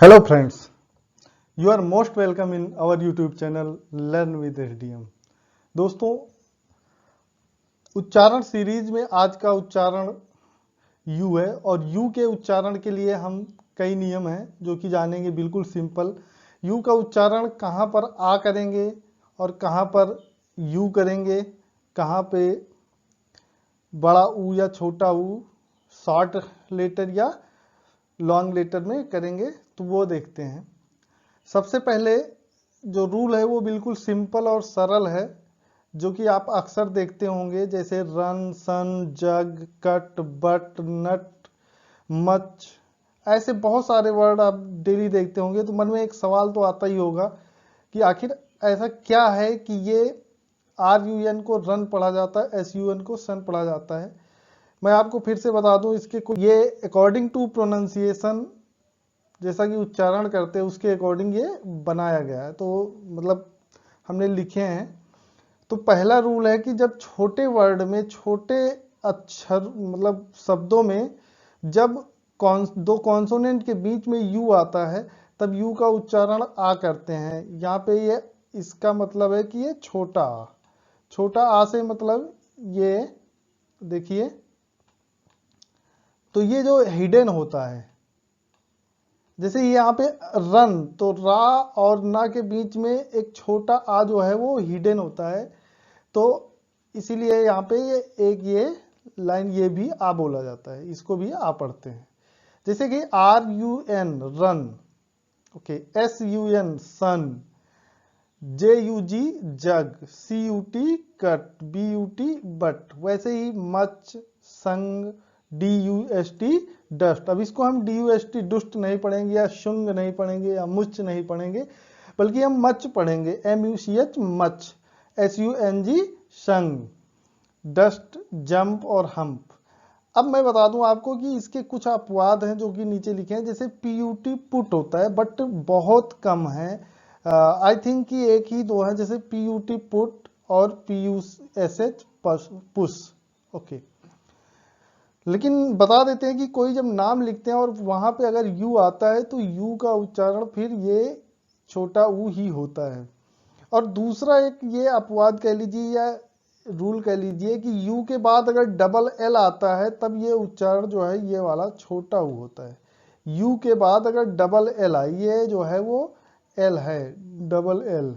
Hello friends, you are most welcome in our YouTube channel Learn with SDM। दोस्तों, उच्चारण series में आज का उच्चारण यू है और यू के उच्चारण के लिए हम कई नियम हैं जो कि जानेंगे बिल्कुल सिंपल। यू का उच्चारण कहाँ पर आ करेंगे और कहाँ पर यू करेंगे, कहाँ पे बड़ा ऊ या छोटा ऊ, शॉर्ट लेटर या लॉन्ग लेटर में करेंगे, तो वो देखते हैं। सबसे पहले जो रूल है वो बिल्कुल सिंपल और सरल है, जो कि आप अक्सर देखते होंगे, जैसे run, sun, jug, cut, but, nut, much, ऐसे बहुत सारे वर्ड आप डेली देखते होंगे। तो मन में एक सवाल तो आता ही होगा कि आखिर ऐसा क्या है कि ये RUN को रन पढ़ा जाता है, SUN को सन पढ़ा जाता है। मैं आपको फिर से बता दूं, इसके कुछ ये अकॉर्डिंग टू प्रोनाउंसिएशन, जैसा कि उच्चारण करते हैं उसके अकॉर्डिंग ये बनाया गया है, तो मतलब हमने लिखे हैं। तो पहला रूल है कि जब छोटे वर्ड में, छोटे अक्षर मतलब शब्दों में, जब दो कॉन्सोनेंट के बीच में यू आता है तब यू का उच्चारण आ करते हैं। यहाँ पे ये इसका मतलब है कि ये छोटा आ, छोटा आ से मतलब ये देखिए, तो ये जो हिडन होता है, जैसे यहाँ पे रन, तो रा और ना के बीच में एक छोटा आ जो है वो हिडन होता है, तो इसीलिए यहाँ पे ये लाइन ये भी आ बोला जाता है, इसको भी आ पढ़ते हैं। जैसे कि RUN run, okay, SUN sun, JUG jug, CUT cut, BUT but, वैसे ही मच, संग, DUST डस्ट। अब इसको हम DUST दुष्ट नहीं पढ़ेंगे या शुंग नहीं पढ़ेंगे या मुच नहीं पढ़ेंगे, बल्कि हम मच पढ़ेंगे, MUCH मच, SUNG संग, डस्ट, जंप और हम्प। अब मैं बता दूं आपको कि इसके कुछ अपवाद हैं जो कि नीचे लिखे हैं। जैसे PUT पुट होता है, बट बहुत कम है, आई थिंक कि एक ही दो है, जैसे PUT पुट और PUSH पुश, ओके। लेकिन बता देते हैं कि कोई जब नाम लिखते हैं और वहां पे अगर यू आता है तो यू का उच्चारण फिर ये छोटा ऊ ही होता है। और दूसरा एक ये अपवाद कह लीजिए या रूल कह लीजिए कि यू के बाद अगर डबल एल आता है तब ये उच्चारण जो है ये वाला छोटा ऊ होता है। यू के बाद अगर डबल एल आए, ये जो है वो एल है, डबल एल,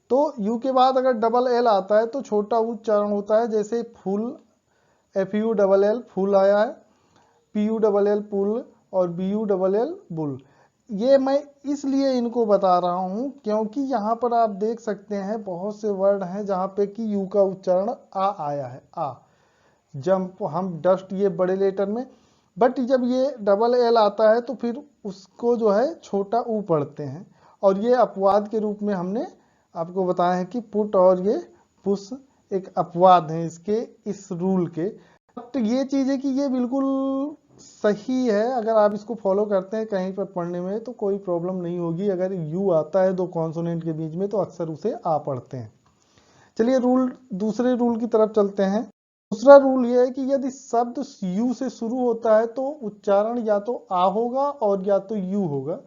तो यू के बाद अगर डबल एल आता है तो छोटा उच्चारण होता है। जैसे फुल, FULL फुल आया है, PULL पुल और BULL बुल। ये मैं इसलिए इनको बता रहा हूं क्योंकि यहाँ पर आप देख सकते हैं बहुत से वर्ड हैं जहाँ पे कि यू का उच्चारण आ आया है, आ, जंप, हम, डस्ट, ये बड़े लेटर में, बट जब ये डबल एल आता है तो फिर उसको जो है छोटा ऊ पढ़ते हैं। और ये अपवाद के रूप में हमने आपको बताया है कि पुट और ये पुश एक अपवाद है इसके, इस रूल के। बट ये चीज है कि ये बिल्कुल सही है, अगर आप इसको फॉलो करते हैं कहीं पर पढ़ने में तो कोई प्रॉब्लम नहीं होगी। अगर यू आता है दो कॉन्सोनेंट के बीच में तो अक्सर उसे आ पढ़ते हैं। चलिए दूसरे रूल की तरफ चलते हैं। दूसरा रूल यह है कि यदि शब्द यू से शुरू होता है तो उच्चारण या तो आ होगा और या तो यू होगा।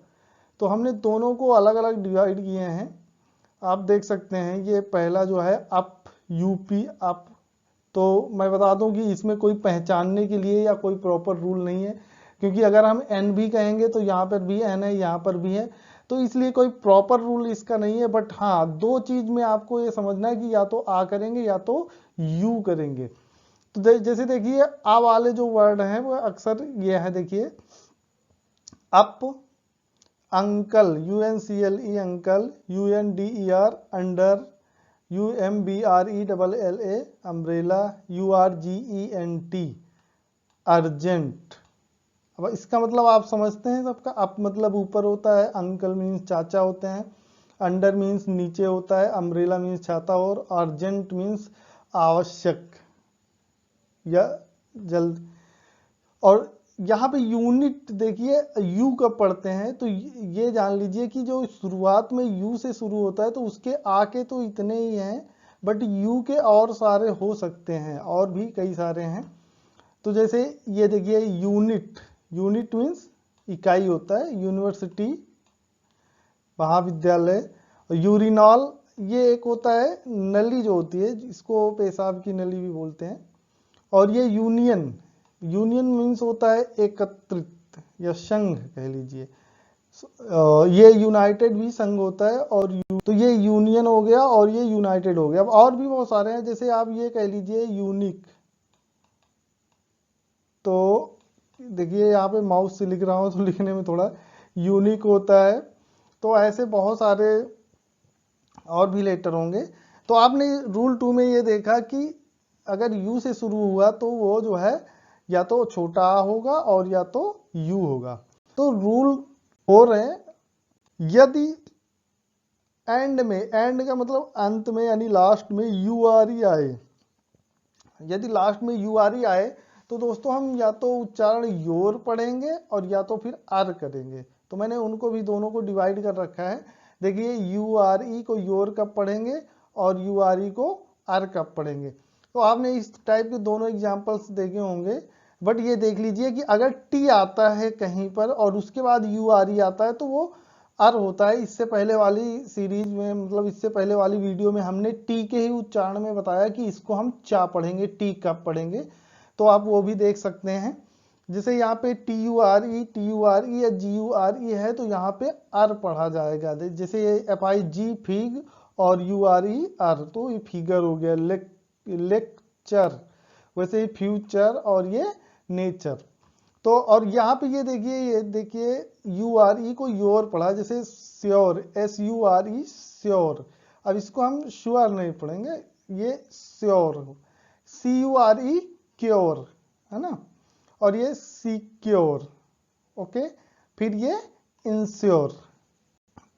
तो हमने दोनों को अलग अलग डिवाइड किए हैं। आप देख सकते हैं ये पहला जो है अप, यूपी अप, तो मैं बता दूं कि इसमें कोई पहचानने के लिए या कोई प्रॉपर रूल नहीं है, क्योंकि अगर हम एन भी कहेंगे तो यहाँ पर भी एन है, यहाँ पर भी है, तो इसलिए कोई प्रॉपर रूल इसका नहीं है। बट हाँ, दो चीज में आपको ये समझना है कि या तो आ करेंगे या तो यू करेंगे। तो जैसे देखिए आ वाले जो वर्ड हैं वो अक्सर ये है, देखिए up, uncle, UNCLE uncle, UNDER under, UMBRELLA umbrella, URGENT urgent. अब इसका मतलब आप समझते हैं सबका, अप मतलब ऊपर होता है, अंकल मीन्स चाचा होते हैं, अंडर मीन्स नीचे होता है, अम्ब्रेला मीन्स छाता, और अर्जेंट मीन्स आवश्यक या जल्द। और यहाँ पे यूनिट देखिए यू कब पढ़ते हैं, तो ये जान लीजिए कि जो शुरुआत में यू से शुरू होता है तो उसके आ के तो इतने ही हैं, बट यू के और सारे हो सकते हैं, और भी कई सारे हैं। तो जैसे ये देखिए यूनिट, यूनिट मीन्स इकाई होता है, यूनिवर्सिटी महाविद्यालय। यूरिनॉल ये एक होता है नली जो होती है, इसको पेशाब की नली भी बोलते हैं। और ये यूनियन, यूनियन मीन्स होता है एकत्रित या संघ कह लीजिए। ये यूनाइटेड भी संघ होता है, और तो ये यूनियन हो गया और ये यूनाइटेड हो गया। अब और भी बहुत सारे हैं, जैसे आप ये कह लीजिए यूनिक। तो देखिए यहाँ पे माउस से लिख रहा हूँ तो लिखने में थोड़ा यूनिक होता है। तो ऐसे बहुत सारे और भी लेटर होंगे। तो आपने रूल 2 में ये देखा कि अगर यू से शुरू हुआ तो वो जो है या तो छोटा आ होगा और या तो यू होगा। तो रूल 4 है, यदि एंड में, एंड का मतलब अंत में यानी लास्ट में यू आर ई आए, यदि लास्ट में यू आर ई आए तो दोस्तों हम या तो उच्चारण योर पढ़ेंगे और या तो फिर आर करेंगे। तो मैंने उनको भी दोनों को डिवाइड कर रखा है। देखिए यू आर ई को योर कब पढ़ेंगे और यू आर ई को आर कब पढ़ेंगे। तो आपने इस टाइप के दोनों एग्जाम्पल्स देखे होंगे। बट ये देख लीजिए कि अगर टी आता है कहीं पर और उसके बाद यू आर ई आता है तो वो आर होता है। इससे पहले वाली सीरीज में, मतलब इससे पहले वाली वीडियो में हमने टी के ही उच्चारण में बताया कि इसको हम चा पढ़ेंगे, टी कब पढ़ेंगे। तो आप वो भी देख सकते हैं। जैसे यहाँ पे टी यू आर ई या जी यू आर ई है तो यहाँ पे आर पढ़ा जाएगा। जैसे ये एफ आई जी फिग और यू आर ई आर, तो ये फिगर हो गया। लेक्चर, वैसे ही फ्यूचर और ये नेचर। तो और यहाँ पे ये देखिए यू आर ई को योर पढ़ा, जैसे sure, S U R E sure. अब इसको हम श्योर नहीं पढ़ेंगे, ये sure. C U R E cure, है ना। और ये सिक्योर, ओके। फिर ये इंश्योर।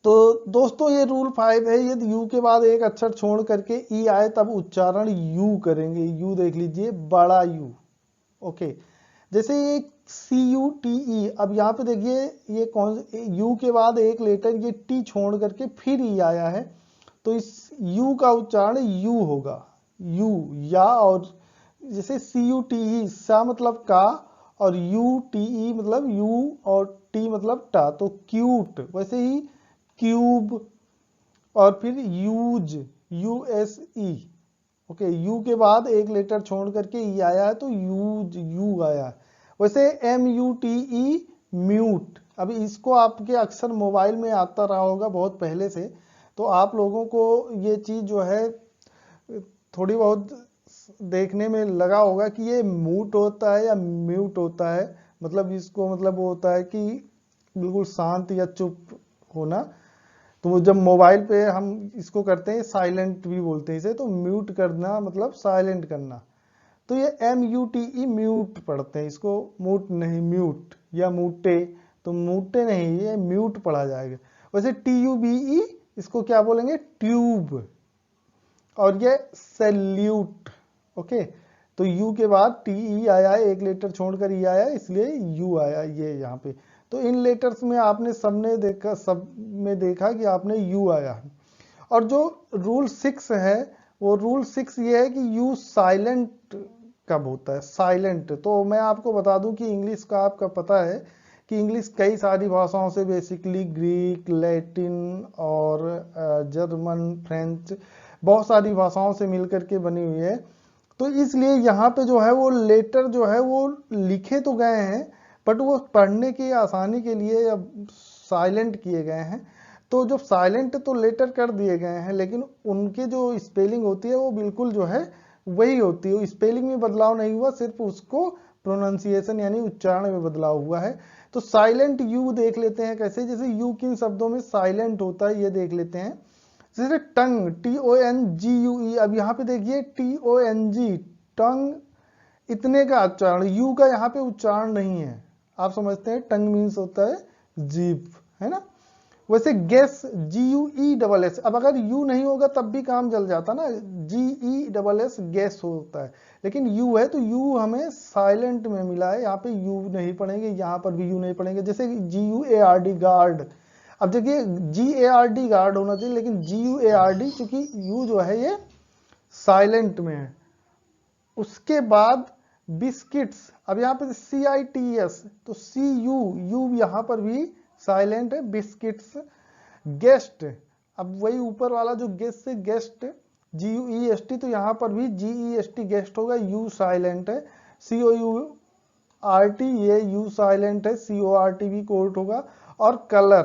तो दोस्तों ये रूल 5 है, यदि यू के बाद एक अक्षर छोड़ करके ई आए तब उच्चारण यू करेंगे। यू देख लीजिए, बड़ा यू, ओके। जैसे ये सी यू टी ई, अब यहाँ पे देखिए ये कौन, यू के बाद एक लेटर ये टी छोड़ करके फिर ई आया है, तो इस यू का उच्चारण यू होगा, यू या। और जैसे सी यू टी ई, सा मतलब का और यू टी ई मतलब यू और टी मतलब टा, तो क्यूट। वैसे ही क्यूब और फिर use, U S E, okay. You के बाद एक लेटर छोड़ करके ई आया है तो यूज, यू आया है। वैसे M U T E mute, अभी इसको आपके अक्सर मोबाइल में आता रहा होगा बहुत पहले से, तो आप लोगों को ये चीज जो है थोड़ी बहुत देखने में लगा होगा कि ये मूट होता है या म्यूट होता है। मतलब इसको मतलब वो होता है कि बिल्कुल शांत या चुप होना। तो जब मोबाइल पे हम इसको करते हैं, साइलेंट भी बोलते हैं इसे, तो म्यूट करना मतलब साइलेंट करना। तो ये M U T E mute पढ़ते हैं इसको, मूट नहीं, म्यूट या मूटे। तो मूटे नहीं, ये म्यूट पढ़ा जाएगा। वैसे टी यू बी ई, इसको क्या बोलेंगे, ट्यूब। और ये सैल्यूट, ओके। तो यू के बाद टी ई आया, एक लेटर छोड़कर ई आया, इसलिए यू आया ये यहाँ पे। तो इन लेटर्स में आपने सबने देखा, सब में देखा कि आपने यू आया। और जो रूल 6 है, वो रूल 6 ये है कि यू साइलेंट कब होता है, साइलेंट। तो मैं आपको बता दूं कि इंग्लिश का आपका पता है कि इंग्लिश कई सारी भाषाओं से, बेसिकली ग्रीक, लैटिन और जर्मन, फ्रेंच, बहुत सारी भाषाओं से मिलकर के बनी हुई है। तो इसलिए यहाँ पे जो है वो लेटर जो है वो लिखे तो गए हैं, बट वो पढ़ने की आसानी के लिए साइलेंट किए गए हैं। तो जो साइलेंट तो लेटर कर दिए गए हैं, लेकिन उनके जो स्पेलिंग होती है वो बिल्कुल जो है वही होती है। स्पेलिंग में बदलाव नहीं हुआ, सिर्फ उसको प्रोनाउंसिएशन यानी उच्चारण में बदलाव हुआ है। तो साइलेंट यू देख लेते हैं कैसे, जैसे यू किन शब्दों में साइलेंट होता है ये देख लेते हैं। जैसे tongue, T O N G U E. अब यहाँ पे देखिए टी ओ एन जी, टंग, इतने का उच्चारण, यू का यहाँ पे उच्चारण नहीं है। आप समझते हैं टंग मीन्स होता है जीभ, है ना। वैसे गैस, जी यू ई डबल एस, अब अगर यू नहीं होगा तब भी काम चल जाता ना, जी ई डबल एस गैस होता है, लेकिन यू है तो यू हमें साइलेंट में मिला है। यहाँ पे यू नहीं पढ़ेंगे, यहाँ पर भी यू नहीं पढ़ेंगे। जैसे G U A R D, guard. अब देखिए G A R D guard होना चाहिए, लेकिन G U A R D, चूंकि यू जो है ये साइलेंट में है। उसके बाद बिस्किट्स, अब यहाँ पे CITS, तो यू यहाँ पर भी साइलेंट है, बिस्किट्स। गेस्ट, अब वही ऊपर वाला जो गेस्ट से गेस्ट, GUEST, तो यहाँ पर भी GEST गेस्ट होगा, यू साइलेंट है। COURT, ये यू साइलेंट है, CORT भी कोर्ट होगा। और कलर,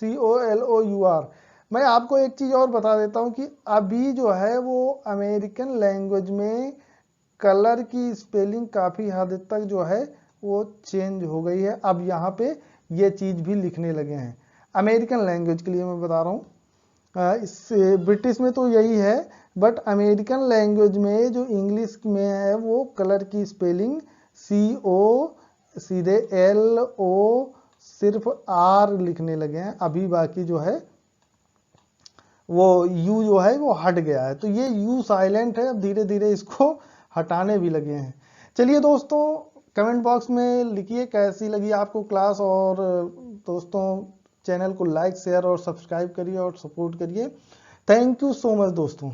COLOUR। मैं आपको एक चीज और बता देता हूँ कि अभी जो है वो अमेरिकन लैंग्वेज में कलर की स्पेलिंग काफी हद तक जो है वो चेंज हो गई है। अब यहाँ पे ये चीज भी लिखने लगे हैं, अमेरिकन लैंग्वेज के लिए मैं बता रहा हूँ। इस ब्रिटिश में तो यही है, बट अमेरिकन लैंग्वेज में जो इंग्लिश में है वो कलर की स्पेलिंग CO सीधे LO सिर्फ R लिखने लगे हैं अभी, बाकी जो है वो यू जो है वो हट गया है। तो ये यू साइलेंट है, अब धीरे धीरे इसको हटाने भी लगे हैं। चलिए दोस्तों, कमेंट बॉक्स में लिखिए कैसी लगी आपको क्लास, और दोस्तों चैनल को लाइक शेयर और सब्सक्राइब करिए और सपोर्ट करिए। थैंक यू सो मच दोस्तों।